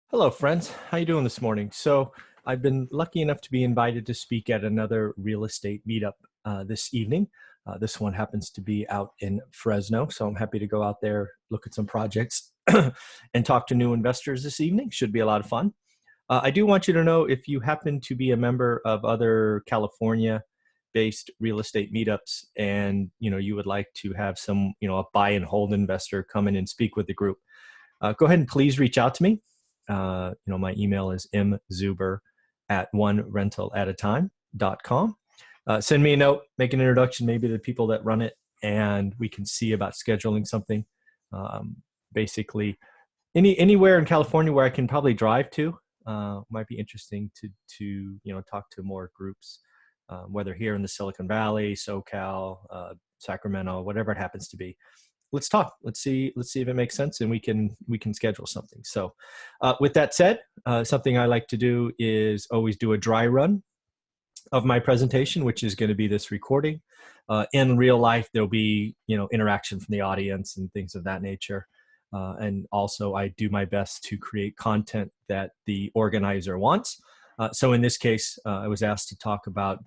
Hello, friends. How you doing this morning? So I've been lucky enough to be invited to speak at another real estate meetup this evening. This one happens to be out in Fresno, so I'm happy to go out there, look at some projects, and talk to new investors this evening. Should be a lot of fun. I do want you to know if you happen to be a member of other California-based real estate meetups, and you would like to have some, a buy and hold investor come in and speak with the group. Go ahead and please reach out to me. My email is mzuber@onerental@a-time.com. Send me a note, make an introduction maybe to the people that run it, and we can see about scheduling something. Basically, anywhere in California where I can probably drive to might be interesting to talk to more groups, whether here in the Silicon Valley, SoCal, Sacramento, whatever it happens to be. Let's talk. Let's see if it makes sense, and we can schedule something. So with that said, something I like to do is always do a dry run of my presentation, which is going to be this recording. In real life, there'll be interaction from the audience and things of that nature. And also I do my best to create content that the organizer wants. So in this case, I was asked to talk about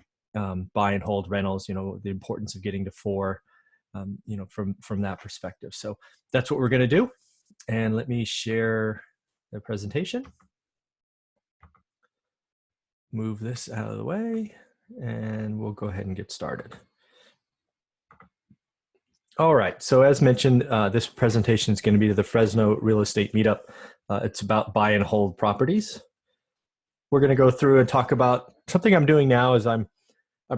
buy and hold rentals, the importance of getting to 4, from that perspective. So that's what we're going to do. And let me share the presentation. Move this out of the way, and we'll go ahead and get started. All right, so as mentioned, this presentation is going to be to the Fresno Real Estate Meetup. It's about buy and hold properties. We're going to go through and talk about something I'm doing now is I'm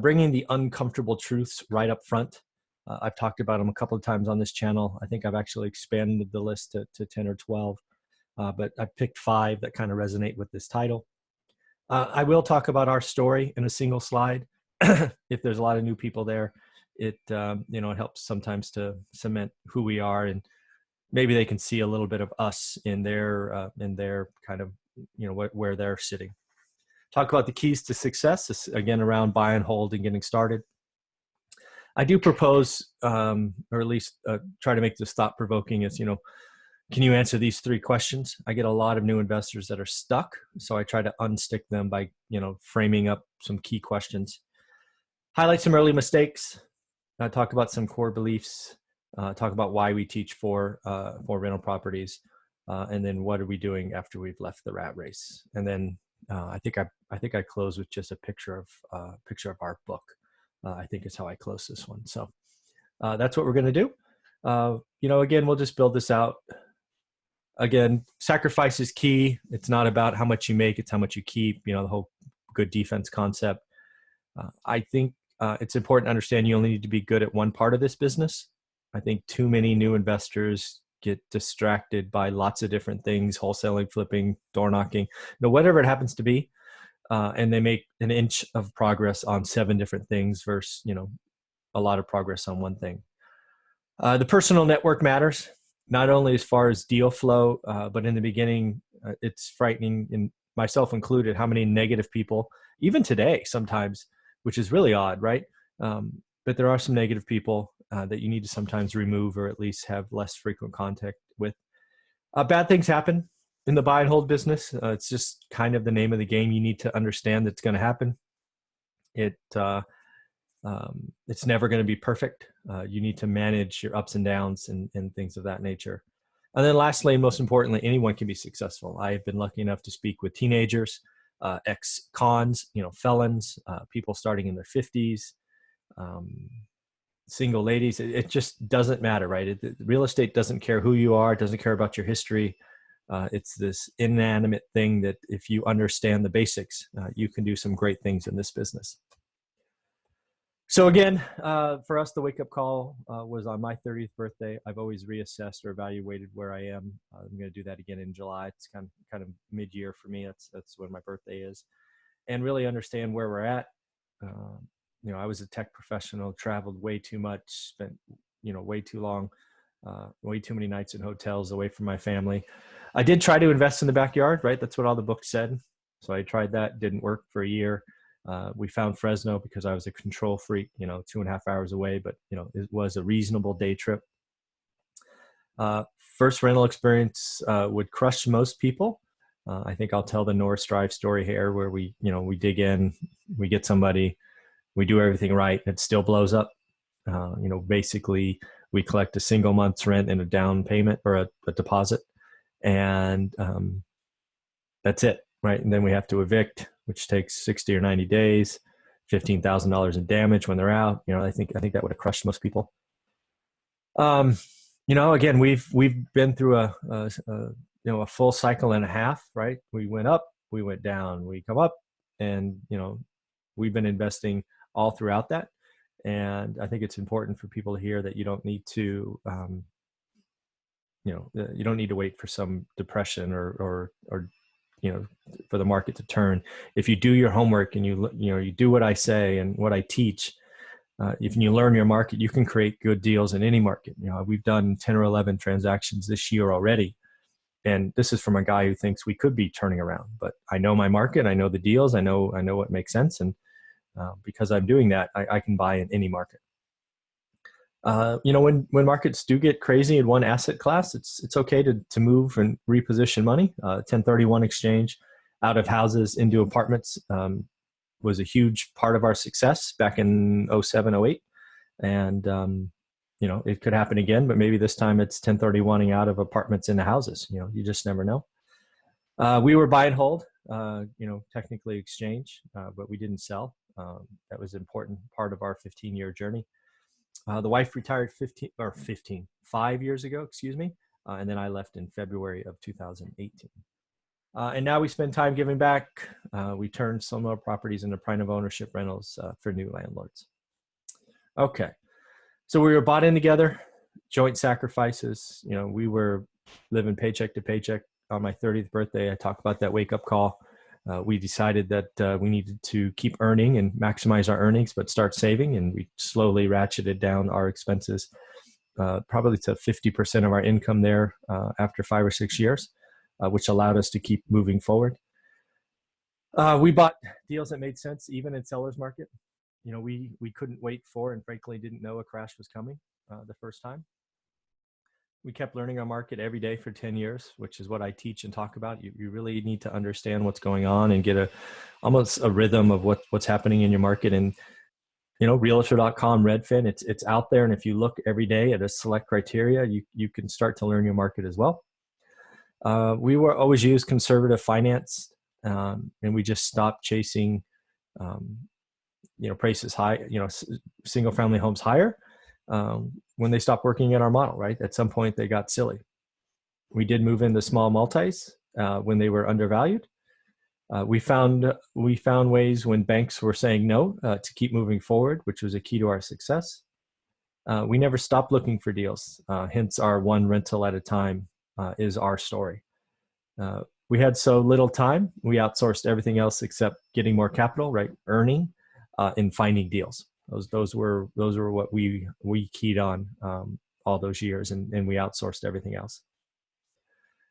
bringing the uncomfortable truths right up front. I've talked about them a couple of times on this channel. I think I've actually expanded the list to 10 or 12, but I picked 5 that kind of resonate with this title. I will talk about our story in a single slide. If there's a lot of new people there, it helps sometimes to cement who we are, and maybe they can see a little bit of us in their kind of where they're sitting. Talk about the keys to success, this, again, around buy and hold and getting started. I do propose, or at least try to make this thought-provoking, is, can you answer these 3 questions? I get a lot of new investors that are stuck, so I try to unstick them by, framing up some key questions. Highlight some early mistakes, talk about some core beliefs, talk about why we teach for rental properties, and then what are we doing after we've left the rat race. And then I think I close with just a picture of our book. I think is how I close this one. So that's what we're going to do. Again, we'll just build this out. Again, sacrifice is key. It's not about how much you make, it's how much you keep, the whole good defense concept. I think it's important to understand you only need to be good at one part of this business. I think too many new investors get distracted by lots of different things, wholesaling, flipping, door knocking, whatever it happens to be. And they make an inch of progress on 7 different things versus, a lot of progress on one thing. The personal network matters, not only as far as deal flow, but in the beginning, it's frightening, and myself included, how many negative people, even today sometimes, which is really odd, right? But there are some negative people that you need to sometimes remove, or at least have less frequent contact with. Bad things happen in the buy and hold business. It's just kind of the name of the game. You need to understand that's going to happen. It's never going to be perfect. You need to manage your ups and downs and things of that nature. And then lastly, and most importantly, anyone can be successful. I have been lucky enough to speak with teenagers, ex-cons, felons, people starting in their 50s, single ladies. It just doesn't matter, right? Real estate doesn't care who you are. It doesn't care about your history. It's this inanimate thing that if you understand the basics, you can do some great things in this business. So again, for us, the wake-up call was on my 30th birthday. I've always reassessed or evaluated where I am. I'm going to do that again in July. It's kind of mid-year for me. That's when my birthday is, and really understand where we're at. I was a tech professional, traveled way too much, spent way too long, way too many nights in hotels away from my family. I did try to invest in the backyard, right? That's what all the books said. So I tried that, didn't work for a year. We found Fresno because I was a control freak, 2.5 hours away, but it was a reasonable day trip. First rental experience would crush most people. I think I'll tell the North Drive story here where we dig in, we get somebody, we do everything right, it still blows up. Basically we collect a single month's rent and a down payment or a deposit, and that's it, right? And then we have to evict, which takes 60 or 90 days, $15,000 in damage when they're out. I think that would have crushed most people. Again, we've been through a full cycle and a half, right? We went up, we went down, we come up, and we've been investing all throughout that. And I think it's important for people to hear that you don't need to, you don't need to wait for some depression or for the market to turn. If you do your homework and you do what I say and what I teach, if you learn your market, you can create good deals in any market. We've done 10 or 11 transactions this year already. And this is from a guy who thinks we could be turning around, but I know my market, I know the deals, I know what makes sense. And because I'm doing that, I can buy in any market. When markets do get crazy in one asset class, it's okay to move and reposition money. 1031 exchange out of houses into apartments was a huge part of our success back in 07, 08. And, it could happen again, but maybe this time it's 1031ing out of apartments into houses. You just never know. We were buy and hold, technically exchange, but we didn't sell. That was an important part of our 15-year journey. The wife retired 5 years ago, and then I left in February of 2018. And now we spend time giving back. We turned some of our properties into prime of ownership rentals for new landlords. Okay, so we were bought in together, joint sacrifices. We were living paycheck to paycheck. On my 30th birthday, I talked about that wake-up call. We decided that we needed to keep earning and maximize our earnings, but start saving, and we slowly ratcheted down our expenses, probably to 50% of our income there after 5 or 6 years, which allowed us to keep moving forward. We bought deals that made sense, even in seller's market. We couldn't wait for, and frankly didn't know a crash was coming the first time. We kept learning our market every day for 10 years, which is what I teach and talk about. You really need to understand what's going on and get almost a rhythm of what's happening in your market. And, realtor.com, Redfin, it's out there. And if you look every day at a select criteria, you can start to learn your market as well. We were always use conservative finance, and we just stopped chasing, prices high, single family homes higher. When they stopped working in our model, right? At some point they got silly. We did move into small multis when they were undervalued. We found ways when banks were saying no to keep moving forward, which was a key to our success. We never stopped looking for deals. Hence our one rental at a time is our story. We had so little time, we outsourced everything else except getting more capital, right? Earning and finding deals. Those were what we keyed on all those years, and we outsourced everything else.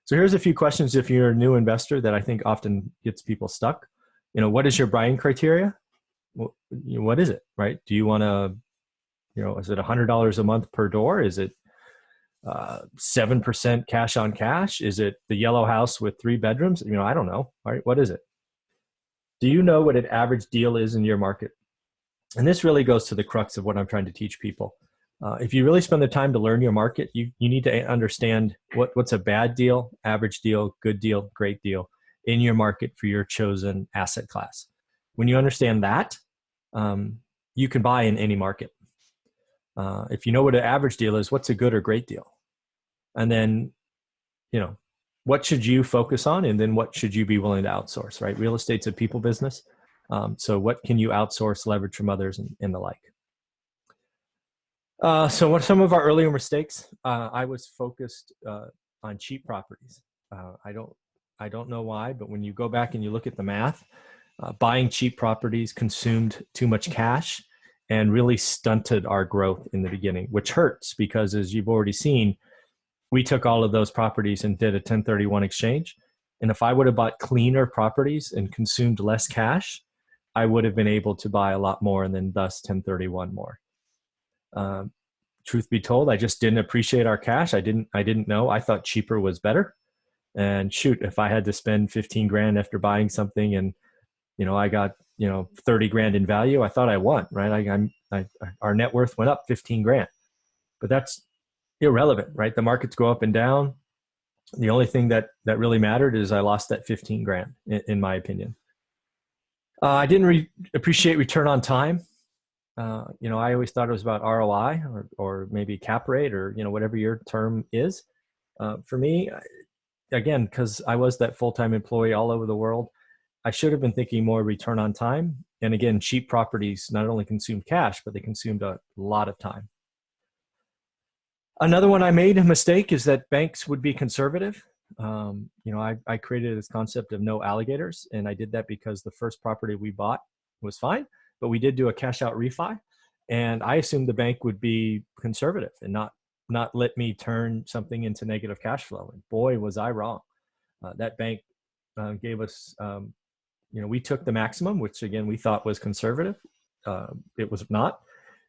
So here's a few questions if you're a new investor that I think often gets people stuck. What is your buying criteria? Well, what is it, right? Do you want to, is it $100 a month per door? Is it 7% cash on cash? Is it the yellow house with 3 bedrooms? I don't know, right? What is it? Do you know what an average deal is in your market? And this really goes to the crux of what I'm trying to teach people. If you really spend the time to learn your market, you need to understand what's a bad deal, average deal, good deal, great deal in your market for your chosen asset class. When you understand that, you can buy in any market. If you know what an average deal is, what's a good or great deal? And then, what should you focus on? And then what should you be willing to outsource, right? Real estate's a people business. So what can you outsource, leverage from others, and the like? So what are some of our earlier mistakes? I was focused on cheap properties. I don't know why, but when you go back and you look at the math, buying cheap properties consumed too much cash and really stunted our growth in the beginning, which hurts because, as you've already seen, we took all of those properties and did a 1031 exchange. And if I would have bought cleaner properties and consumed less cash, I would have been able to buy a lot more and then thus 1031 more. Truth be told, I just didn't appreciate our cash. I didn't know. I thought cheaper was better. And shoot, if I had to spend 15 grand after buying something and, I got, 30 grand in value, I thought I won, right? Our net worth went up 15 grand, but that's irrelevant, right? The markets go up and down. The only thing that really mattered is I lost that 15 grand, in my opinion. I didn't appreciate return on time. I always thought it was about ROI or maybe cap rate or, whatever your term is. For me, again, because I was that full-time employee all over the world, I should have been thinking more return on time. And again, cheap properties not only consumed cash, but they consumed a lot of time. Another one I made a mistake is that banks would be conservative. I created this concept of no alligators, and I did that because the first property we bought was fine, but we did do a cash out refi, and I assumed the bank would be conservative and not let me turn something into negative cash flow. And boy, was I wrong. That bank gave us, we took the maximum, which again, we thought was conservative. It was not.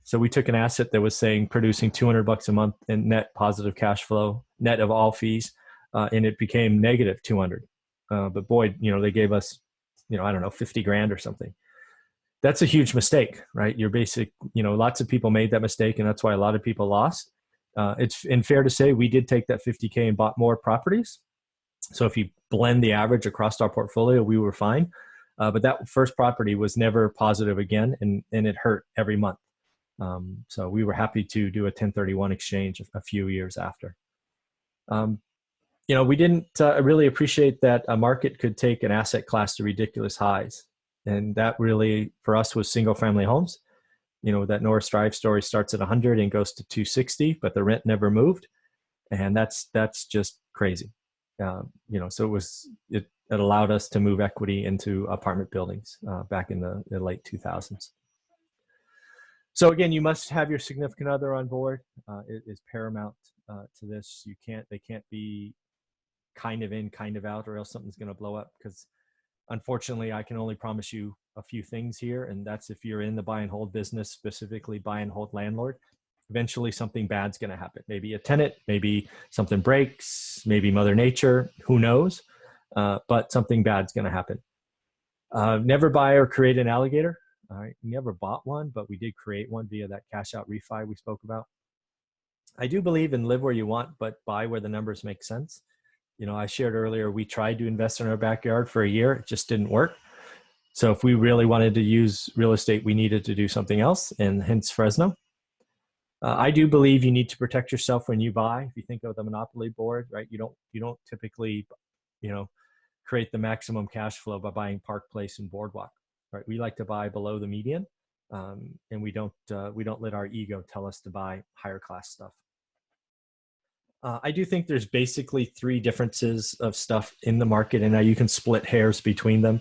So we took an asset that was saying producing $200 a month in net positive cash flow, net of all fees, and it became negative 200. But boy, they gave us, I don't know, 50 grand or something. That's a huge mistake, right? Your basic, lots of people made that mistake, and that's why a lot of people lost. It's fair to say we did take that 50K and bought more properties. So if you blend the average across our portfolio, we were fine. But that first property was never positive again, and it hurt every month. So we were happy to do a 1031 exchange a few years after. We didn't really appreciate that a market could take an asset class to ridiculous highs. And that really, for us, was single family homes. That Norris Drive story starts at 100 and goes to 260, but the rent never moved. And that's just crazy. So it allowed us to move equity into apartment buildings back in the late 2000s. So again, you must have your significant other on board. It is paramount to this. They can't be kind of in, kind of out, or else something's going to blow up. Because unfortunately, I can only promise you a few things here, and that's if you're in the buy and hold business, specifically buy and hold landlord, eventually something bad's going to happen. Maybe a tenant, maybe something breaks, maybe Mother Nature, who knows? But something bad's going to happen. Never buy or create an alligator. All right, we never bought one, but we did create one via that cash out refi we spoke about. I do believe in live where you want, but buy where the numbers make sense. I shared earlier, we tried to invest in our backyard for a year. It just didn't work. So if we really wanted to use real estate, we needed to do something else, and hence Fresno. I do believe you need to protect yourself when you buy. If you think of the monopoly board, right? You don't typically, create the maximum cash flow by buying Park Place and Boardwalk. Right, we like to buy below the median, and we don't let our ego tell us to buy higher class stuff. I do think there's basically three differences of stuff in the market, and now you can split hairs between them.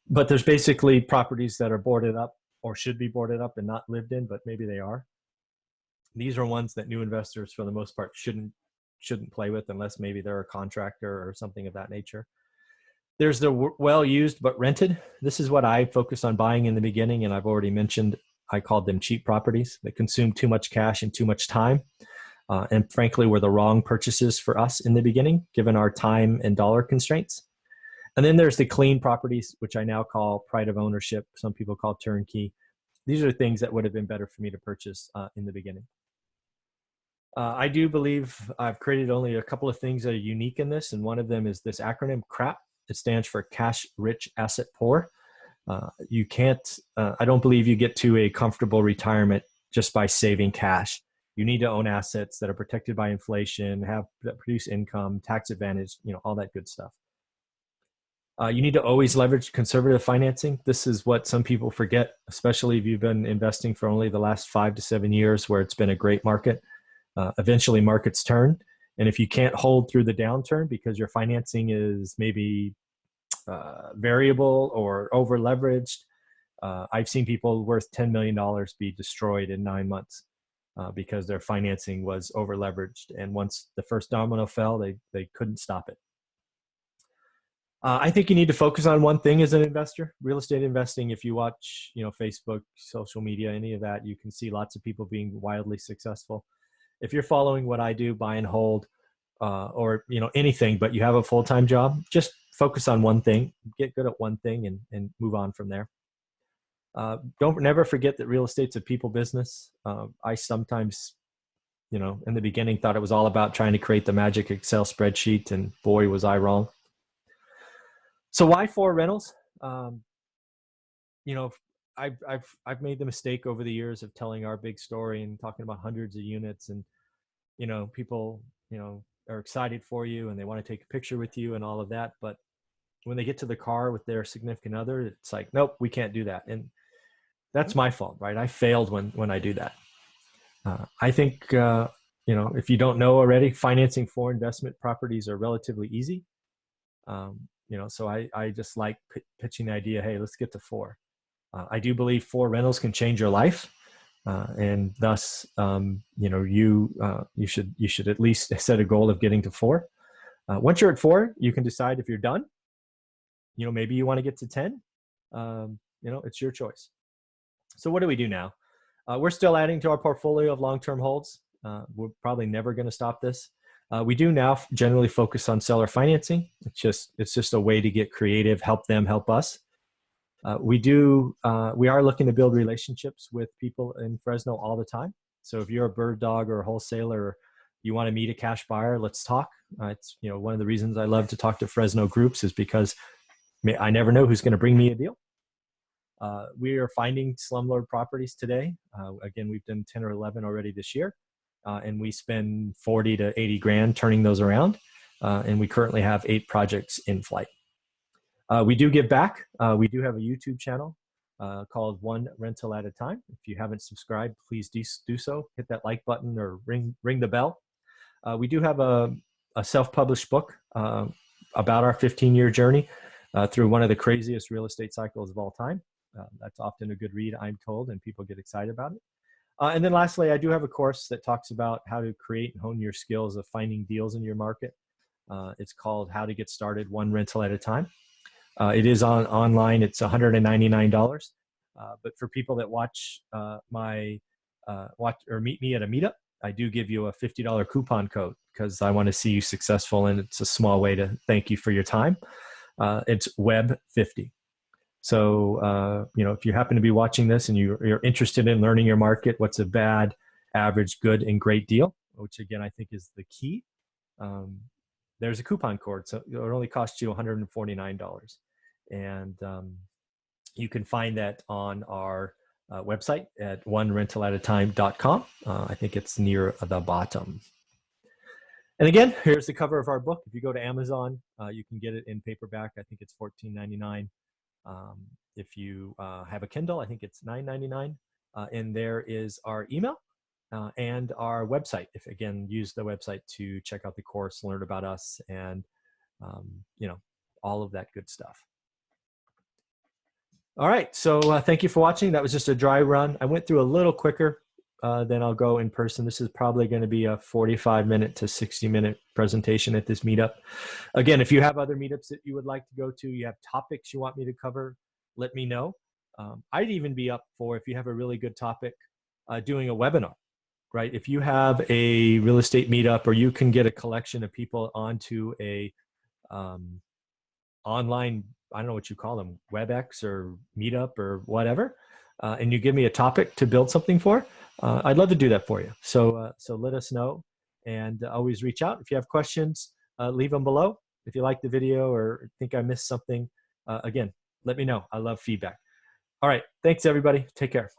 But there's basically properties that are boarded up or should be boarded up and not lived in, but maybe they are. These are ones that new investors, for the most part, shouldn't play with unless maybe they're a contractor or something of that nature. There's the well-used but rented. This is what I focused on buying in the beginning, and I've already mentioned I called them cheap properties that consume too much cash and too much time, and frankly were the wrong purchases for us in the beginning, given our time and dollar constraints. And then there's the clean properties, which I now call pride of ownership. Some people call turnkey. These are things that would have been better for me to purchase in the beginning. I do believe I've created only a couple of things that are unique in this, and one of them is this acronym CRAP. It stands for cash rich, asset poor. You can't, I don't believe you get to a comfortable retirement just by saving cash. You need to own assets that are protected by inflation, that produce income, tax advantage, all that good stuff. You need to always leverage conservative financing. This is what some people forget, especially if you've been investing for only the last 5 to 7 years where it's been a great market. Eventually markets turn. And if you can't hold through the downturn because your financing is maybe variable or over leveraged, I've seen people worth $10 million be destroyed in 9 months because their financing was over leveraged. And once the first domino fell, they couldn't stop it. I think you need to focus on one thing as an investor. Real estate investing, if you watch Facebook, social media, any of that, you can see lots of people being wildly successful. If you're following what I do, buy and hold, or anything, but you have a full-time job, just focus on one thing, get good at one thing, and move on from there. Don't never forget that real estate's a people business. I sometimes, in the beginning thought it was all about trying to create the magic Excel spreadsheet, and boy, was I wrong. So why 4 rentals? I've made the mistake over the years of telling our big story and talking about hundreds of units, and people are excited for you and they want to take a picture with you and all of that, but when they get to the car with their significant other, it's like, nope, we can't do that. And that's my fault, right? I failed when I do that. I think if you don't know already, financing for investment properties are relatively easy. So I just like pitching the idea, hey, let's get to 4. I do believe 4 rentals can change your life, and thus, you should at least set a goal of getting to 4. Once you're at 4, you can decide if you're done. Maybe you want to get to 10. It's your choice. So what do we do now? We're still adding to our portfolio of long-term holds. We're probably never going to stop this. We do now generally focus on seller financing. It's just a way to get creative, help them, help us. We are looking to build relationships with people in Fresno all the time. So if you're a bird dog or a wholesaler, or you want to meet a cash buyer, let's talk. It's one of the reasons I love to talk to Fresno groups is because I never know who's going to bring me a deal. We are finding slumlord properties today. Again, we've done 10 or 11 already this year, and we spend 40 to 80 grand turning those around. And we currently have 8 projects in flight. We do give back. We do have a YouTube channel called One Rental at a Time. If you haven't subscribed, please do so. Hit that like button or ring the bell. We do have a self-published book about our 15-year journey through one of the craziest real estate cycles of all time. That's often a good read, I'm told, and people get excited about it. And then lastly, I do have a course that talks about how to create and hone your skills of finding deals in your market. It's called How to Get Started One Rental at a Time. It is online. It's $199. But for people that watch watch or meet me at a meetup, I do give you a $50 coupon code because I want to see you successful, and it's a small way to thank you for your time. It's Web50. So, if you happen to be watching this and you're interested in learning your market, what's a bad, average, good, and great deal, which again, I think is the key. There's a coupon code, so it only costs you $149. And you can find that on our website at onerentalatatime.com. I think it's near the bottom. And again, here's the cover of our book. If you go to Amazon, you can get it in paperback. I think it's $14.99. If you have a Kindle, I think it's $9.99. And there is our email and our website. If again, use the website to check out the course, learn about us, and all of that good stuff. All right, so thank you for watching. That was just a dry run. I went through a little quicker than I'll go in person. This is probably going to be a 45-minute to 60-minute presentation at this meetup. Again, if you have other meetups that you would like to go to, you have topics you want me to cover, let me know. I'd even be up for, if you have a really good topic, doing a webinar, right? If you have a real estate meetup, or you can get a collection of people onto a online, I don't know what you call them, WebEx or Meetup or whatever, and you give me a topic to build something for, I'd love to do that for you. So let us know, and always reach out. If you have questions, leave them below. If you like the video or think I missed something, again, let me know. I love feedback. All right. Thanks, everybody. Take care.